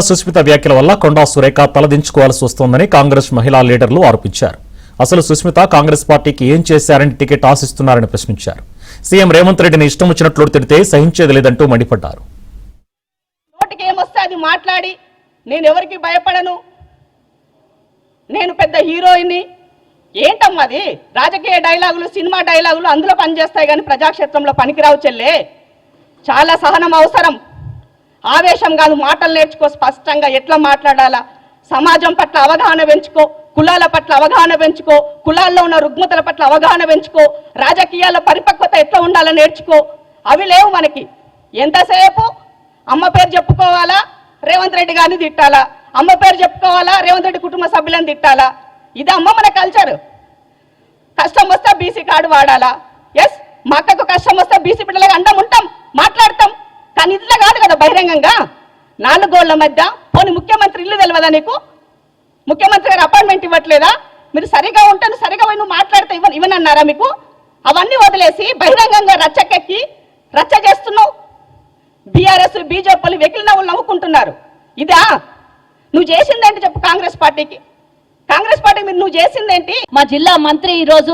సుస్మిత వ్యాఖ్యల వల్ల కొండా సురేఖ తలదించుకోవాల్సి వస్తోందని కాంగ్రెస్ మహిళా లీడర్లు ఆరోపించారు. అసలు సుస్మిత కాంగ్రెస్ పార్టీకి ఏం చేశారని టికెట్ ఆశిస్తున్నారని ప్రశ్నించారు. సీఎం రేవంత్ రెడ్డిని ఇష్టం వచ్చినట్లు తిడితే సహించేది లేదంటూ మండిపడ్డారు. నోటికి ఏమొస్తే అది మాట్లాడి నేను ఎవరికి భయపడను, నేను పెద్ద హీరోయిన్ని, ఏంటమ్మా అది రాజకీయ డైలాగులు, సినిమా డైలాగులు అందులో పనిచేస్తాయి కానీ ప్రజాక్షేత్రంలో పనికిరావు చెల్లే. చాలా సహనం అవసరం, ఆవేశం కాదు, మాటలు నేర్చుకో, స్పష్టంగా ఎట్లా మాట్లాడాలా, సమాజం పట్ల అవగాహన పెంచుకో, కులాల పట్ల అవగాహన పెంచుకో, కులాల్లో ఉన్న రుగ్మతల పట్ల అవగాహన పెంచుకో, రాజకీయాల పరిపక్వత ఎట్లా ఉండాలో నేర్చుకో. అవి లేవు మనకి. ఎంతసేపు అమ్మ పేరు చెప్పుకోవాలా, రేవంత్ రెడ్డి గారిని తిట్టాలా, అమ్మ పేరు చెప్పుకోవాలా, రేవంత్ రెడ్డి కుటుంబ సభ్యులను తిట్టాలా. ఇది అమ్మ మన కల్చర్. కష్టం వస్తే బీసీ కార్డు వాడాలా. ఎస్, మా అక్కకు కష్టం వస్తే బీసీ బిడ్డలకు అండం ఉంటాం, మాట్లాడతాం. కానీ ఇట్లా కాదు కదా బహిరంగంగా 4 గోళ్ల మధ్య. పోనీ ముఖ్యమంత్రి ఇల్లు తెలియదా నీకు? ముఖ్యమంత్రి గారు అపాయింట్మెంట్ ఇవ్వట్లేదా? మీరు సరిగా ఉంటాను, సరిగా పోయి నువ్వు మాట్లాడితే ఇవ్వనన్నారా మీకు? అవన్నీ వదిలేసి బహిరంగంగా రచ్చకెక్కి రచ్చ చేస్తున్నావు. బీఆర్ఎస్ బీజేపీలు వెకిలి నవ్వులు నవ్వుకుంటున్నారు. ఇదా నువ్వు చేసిందేంటి చెప్పు కాంగ్రెస్ పార్టీకి? కాంగ్రెస్ పార్టీ మీరు నువ్వు చేసిందేంటి? మా జిల్లా మంత్రి ఈరోజు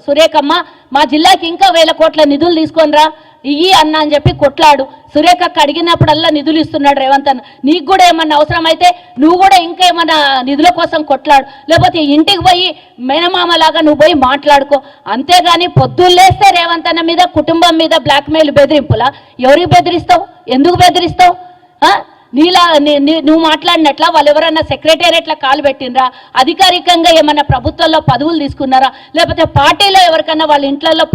సురేఖమ్మ మా జిల్లాకి ఇంకా 1000 కోట్ల నిధులు తీసుకొనిరా ఇయ్యి అన్న అని చెప్పి కొట్లాడు. సురేఖకు అడిగినప్పుడల్లా నిధులు ఇస్తున్నాడు రేవంత్ అన్న. నీకు కూడా ఏమన్నా అవసరం అయితే నువ్వు కూడా ఇంకా ఏమన్నా నిధుల కోసం కొట్లాడు, లేకపోతే ఇంటికి పోయి మేనమామలాగా నువ్వు పోయి మాట్లాడుకో. అంతేగాని పొద్దున్నేస్తే రేవంత్ అన్న మీద, కుటుంబం మీద బ్లాక్మెయిల్ బెదిరింపులా? ఎవరికి బెదిరిస్తావు? ఎందుకు బెదిరిస్తావు? నీలా నువ్వు మాట్లాడినట్లా వాళ్ళు ఎవరన్నా సెక్రటేరియట్లా కాలు పెట్టినరా? అధికారికంగా ఏమన్నా ప్రభుత్వంలో పదవులు తీసుకున్నారా? లేకపోతే పార్టీలో ఎవరికన్నా వాళ్ళ ఇంట్లో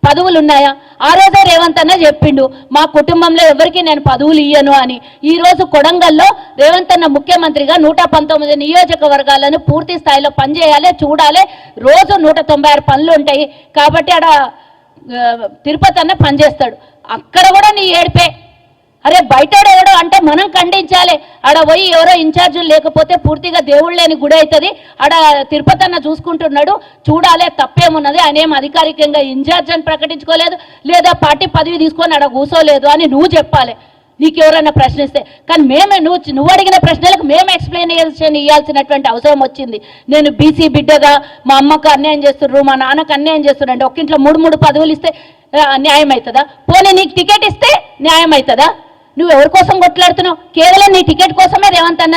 పదవులు ఉన్నాయా? ఆ రోజే రేవంత్ అన్న చెప్పిండు, మా కుటుంబంలో ఎవరికి నేను పదవులు ఇయ్యను అని. ఈరోజు కొడంగల్లో రేవంత్ అన్న ముఖ్యమంత్రిగా 119 నియోజకవర్గాలను పూర్తి స్థాయిలో పనిచేయాలి, చూడాలి. రోజు 196 పనులు ఉంటాయి కాబట్టి ఆడ తిరుపతి అన్న పనిచేస్తాడు. అక్కడ కూడా నీ ఏడిపే. అరే బయటడెవడో అంటే మనం ఖండించాలి. ఆడ పోయి ఎవరో ఇన్ఛార్జీలు లేకపోతే పూర్తిగా దేవుళ్ళు లేని గుడి అవుతుంది. ఆడ తిరుపతి అన్న చూసుకుంటున్నాడు, చూడాలి, తప్పేమున్నది. ఆయన ఏం అధికారికంగా ఇన్ఛార్జ్ అని ప్రకటించుకోలేదు, లేదా పార్టీ పదవి తీసుకొని ఆడ కూర్చోలేదు అని నువ్వు చెప్పాలి నీకు ఎవరైనా ప్రశ్నిస్తే. కానీ నువ్వు అడిగిన ప్రశ్నలకు మేము ఎక్స్ప్లెనేషన్ ఇవ్వాల్సినటువంటి అవసరం వచ్చింది. నేను బీసీ బిడ్డగా మా అమ్మకు అన్యాయం చేస్తున్నారు, మా నాన్నకు అన్యాయం చేస్తున్నారు అంటే ఒక్కింట్లో 3 పదవులు ఇస్తే న్యాయం అవుతుందా? పోనీ నీకు టికెట్ ఇస్తే న్యాయం అవుతుందా? నువ్వు ఎవరి కోసం కొట్లాడుతున్నావు? కేవలం నీ టికెట్ కోసమే రేవంత్ అన్న